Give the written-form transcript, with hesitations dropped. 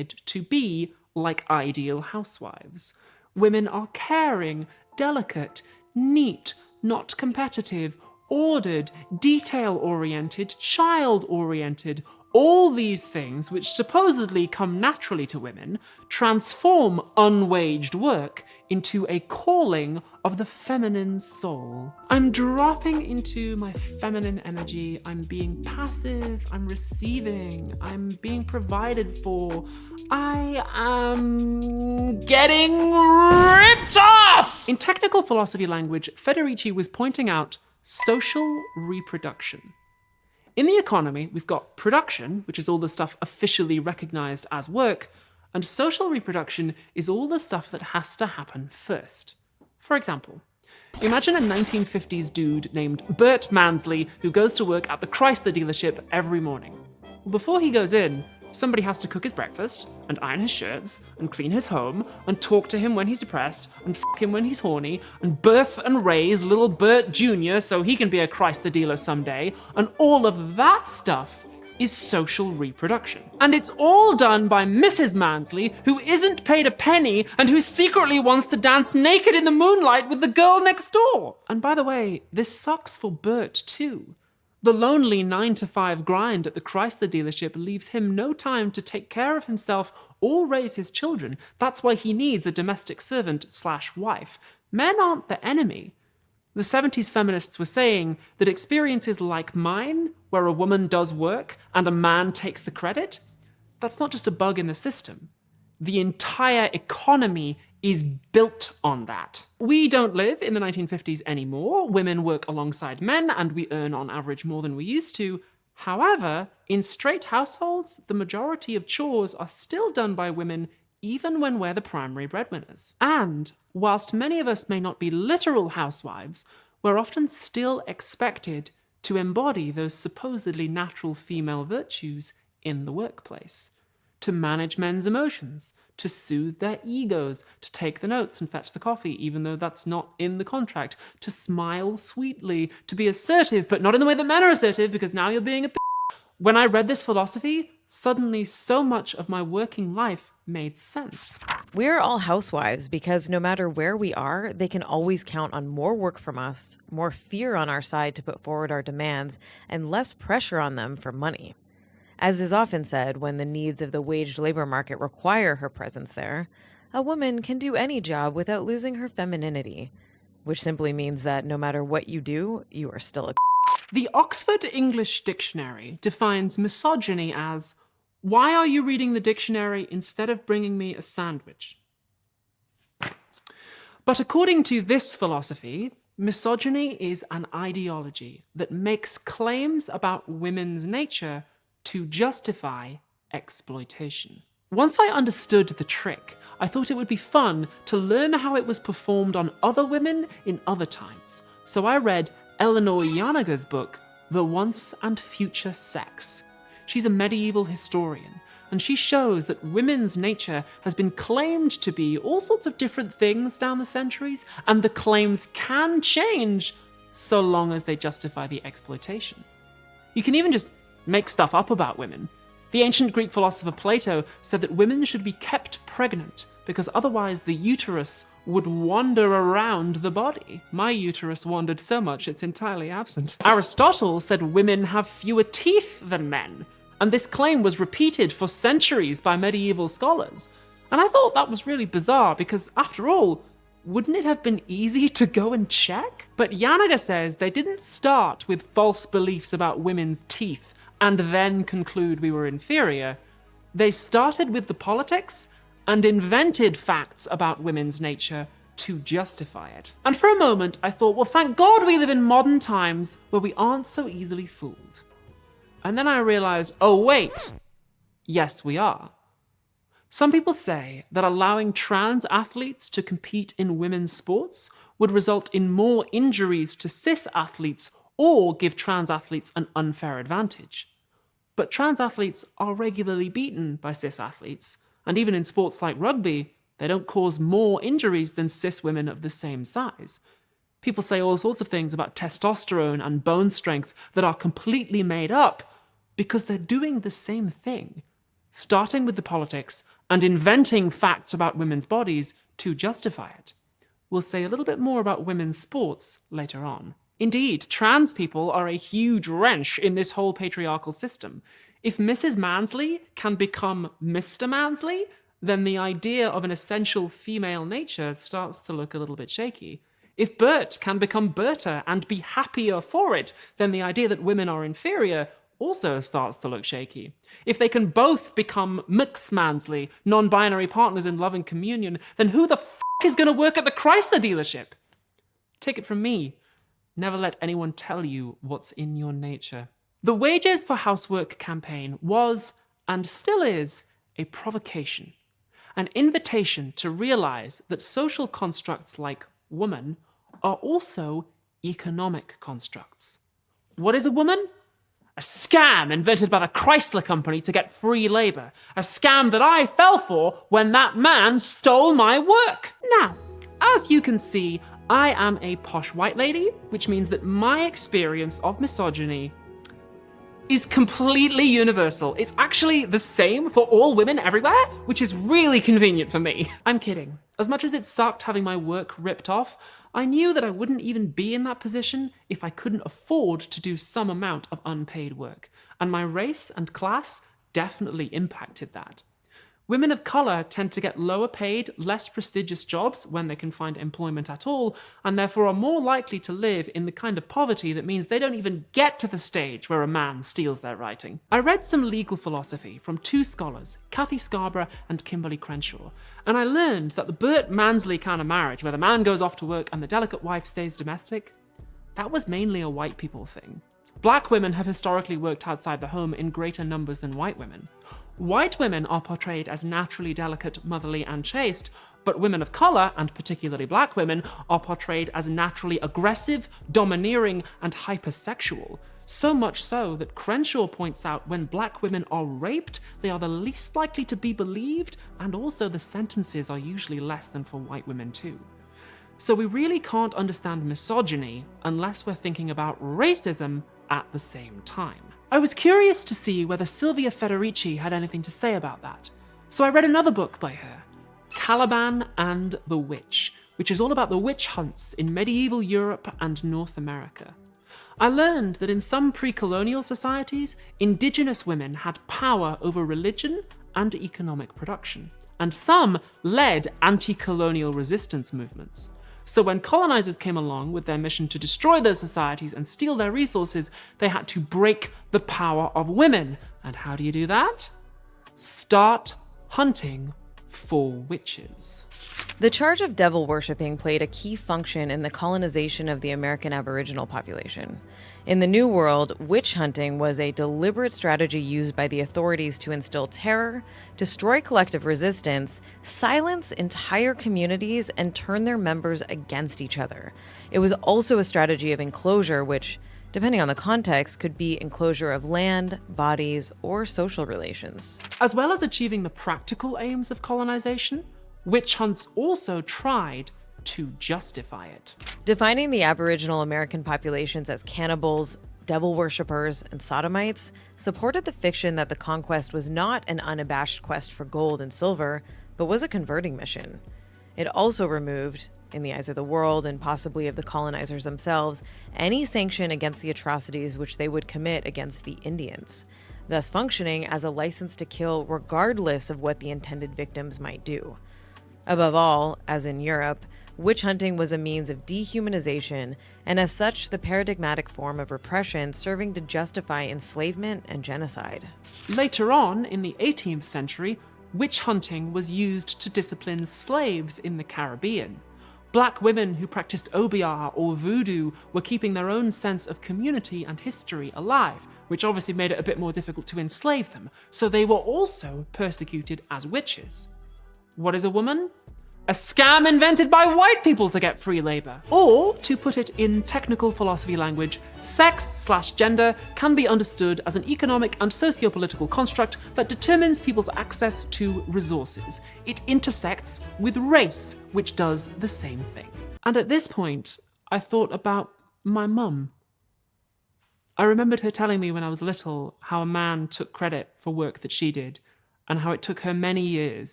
to be like ideal housewives. Women are caring, delicate, neat, not competitive, ordered, detail-oriented, child-oriented. All these things, which supposedly come naturally to women, transform unwaged work into a calling of the feminine soul. I'm dropping into my feminine energy. I'm being passive. I'm receiving. I'm being provided for. I am getting ripped off! In technical philosophy language, Federici was pointing out social reproduction. In the economy, we've got production, which is all the stuff officially recognized as work, and social reproduction is all the stuff that has to happen first. For example, imagine a 1950s dude named Bert Mansley who goes to work at the Chrysler dealership every morning. Well, before he goes in, somebody has to cook his breakfast, and iron his shirts, and clean his home, and talk to him when he's depressed, and f him when he's horny, and birth and raise little Bert Jr. so he can be a Chrysler dealer someday, and all of that stuff is social reproduction. And it's all done by Mrs. Mansley, who isn't paid a penny, and who secretly wants to dance naked in the moonlight with the girl next door. And by the way, this sucks for Bert too. The lonely 9-to-5 grind at the Chrysler dealership leaves him no time to take care of himself or raise his children. That's why he needs a domestic servant/wife. Men aren't the enemy. The 70s feminists were saying that experiences like mine, where a woman does work and a man takes the credit, that's not just a bug in the system. The entire economy is built on that. We don't live in the 1950s anymore. Women work alongside men and we earn on average more than we used to. However, in straight households, the majority of chores are still done by women even when we're the primary breadwinners. And whilst many of us may not be literal housewives, we're often still expected to embody those supposedly natural female virtues in the workplace. To manage men's emotions, to soothe their egos, to take the notes and fetch the coffee, even though that's not in the contract, to smile sweetly, to be assertive, but not in the way that men are assertive, because now you're being a When I read this philosophy, suddenly so much of my working life made sense. We're all housewives because no matter where we are, they can always count on more work from us, more fear on our side to put forward our demands, and less pressure on them for money. As is often said, when the needs of the waged labor market require her presence there, a woman can do any job without losing her femininity, which simply means that no matter what you do, you are still a The Oxford English Dictionary defines misogyny as, "Why are you reading the dictionary instead of bringing me a sandwich?" But according to this philosophy, misogyny is an ideology that makes claims about women's nature to justify exploitation. Once I understood the trick, I thought it would be fun to learn how it was performed on other women in other times. So I read Eleanor Janaga's book, The Once and Future Sex. She's a medieval historian, and she shows that women's nature has been claimed to be all sorts of different things down the centuries, and the claims can change so long as they justify the exploitation. You can even just make stuff up about women. The ancient Greek philosopher Plato said that women should be kept pregnant because otherwise the uterus would wander around the body. My uterus wandered so much it's entirely absent. Aristotle said women have fewer teeth than men, and this claim was repeated for centuries by medieval scholars. And I thought that was really bizarre because, after all, wouldn't it have been easy to go and check? But Janaga says they didn't start with false beliefs about women's teeth and then conclude we were inferior. They started with the politics and invented facts about women's nature to justify it. And for a moment, I thought, well, thank God we live in modern times where we aren't so easily fooled. And then I realized, oh wait, yes we are. Some people say that allowing trans athletes to compete in women's sports would result in more injuries to cis athletes or give trans athletes an unfair advantage. But trans athletes are regularly beaten by cis athletes, and even in sports like rugby, they don't cause more injuries than cis women of the same size. People say all sorts of things about testosterone and bone strength that are completely made up because they're doing the same thing. starting with the politics and inventing facts about women's bodies to justify it. We'll say a little bit more about women's sports later on. Indeed, trans people are a huge wrench in this whole patriarchal system. If Mrs. Mansley can become Mr. Mansley, then the idea of an essential female nature starts to look a little bit shaky. If Bert can become Berta and be happier for it, then the idea that women are inferior also starts to look shaky. If they can both become McSmansley, non-binary partners in love and communion, then who the f*** is going to work at the Chrysler dealership? Take it from me. Never let anyone tell you what's in your nature. The Wages for Housework campaign was, and still is, a provocation. An invitation to realize that social constructs like woman are also economic constructs. What is a woman? A scam invented by the Chrysler Company to get free labor. A scam that I fell for when that man stole my work. Now, as you can see, I am a posh white lady, which means that my experience of misogyny is completely universal. It's actually the same for all women everywhere, which is really convenient for me. I'm kidding. As much as it sucked having my work ripped off, I knew that I wouldn't even be in that position if I couldn't afford to do some amount of unpaid work. And my race and class definitely impacted that. Women of colour tend to get lower paid, less prestigious jobs when they can find employment at all, and therefore are more likely to live in the kind of poverty that means they don't even get to the stage where a man steals their writing. I read some legal philosophy from two scholars, Kathy Scarborough and Kimberly Crenshaw, and I learned that the Bert Mansley kind of marriage, where the man goes off to work and the delicate wife stays domestic, that was mainly a white people thing. Black women have historically worked outside the home in greater numbers than white women. White women are portrayed as naturally delicate, motherly, and chaste, but women of colour, and particularly black women, are portrayed as naturally aggressive, domineering, and hypersexual. So much so that Crenshaw points out when black women are raped, they are the least likely to be believed, and also the sentences are usually less than for white women too. So we really can't understand misogyny unless we're thinking about racism at the same time. I was curious to see whether Sylvia Federici had anything to say about that. So I read another book by her, Caliban and the Witch, which is all about the witch hunts in medieval Europe and North America. I learned that in some pre-colonial societies, indigenous women had power over religion and economic production, and some led anti-colonial resistance movements. So when colonizers came along with their mission to destroy those societies and steal their resources, they had to break the power of women. And how do you do that? Start hunting for witches. The charge of devil worshipping played a key function in the colonization of the American Aboriginal population. In the New World, witch hunting was a deliberate strategy used by the authorities to instill terror, destroy collective resistance, silence entire communities, and turn their members against each other. It was also a strategy of enclosure, which, depending on the context, could be enclosure of land, bodies, or social relations. As well as achieving the practical aims of colonization, witch hunts also tried to justify it. Defining the Aboriginal American populations as cannibals, devil worshippers, and sodomites supported the fiction that the conquest was not an unabashed quest for gold and silver, but was a converting mission. It also removed, in the eyes of the world and possibly of the colonizers themselves, any sanction against the atrocities which they would commit against the Indians, thus functioning as a license to kill regardless of what the intended victims might do. Above all, as in Europe, witch hunting was a means of dehumanization, and as such, the paradigmatic form of repression serving to justify enslavement and genocide. Later on, in the 18th century, witch hunting was used to discipline slaves in the Caribbean. Black women who practiced obeah or voodoo were keeping their own sense of community and history alive, which obviously made it a bit more difficult to enslave them, so they were also persecuted as witches. What is a woman? A scam invented by white people to get free labor. Or, to put it in technical philosophy language, sex/gender can be understood as an economic and socio-political construct that determines people's access to resources. It intersects with race, which does the same thing. And at this point, I thought about my mum. I remembered her telling me when I was little how a man took credit for work that she did, and how it took her many years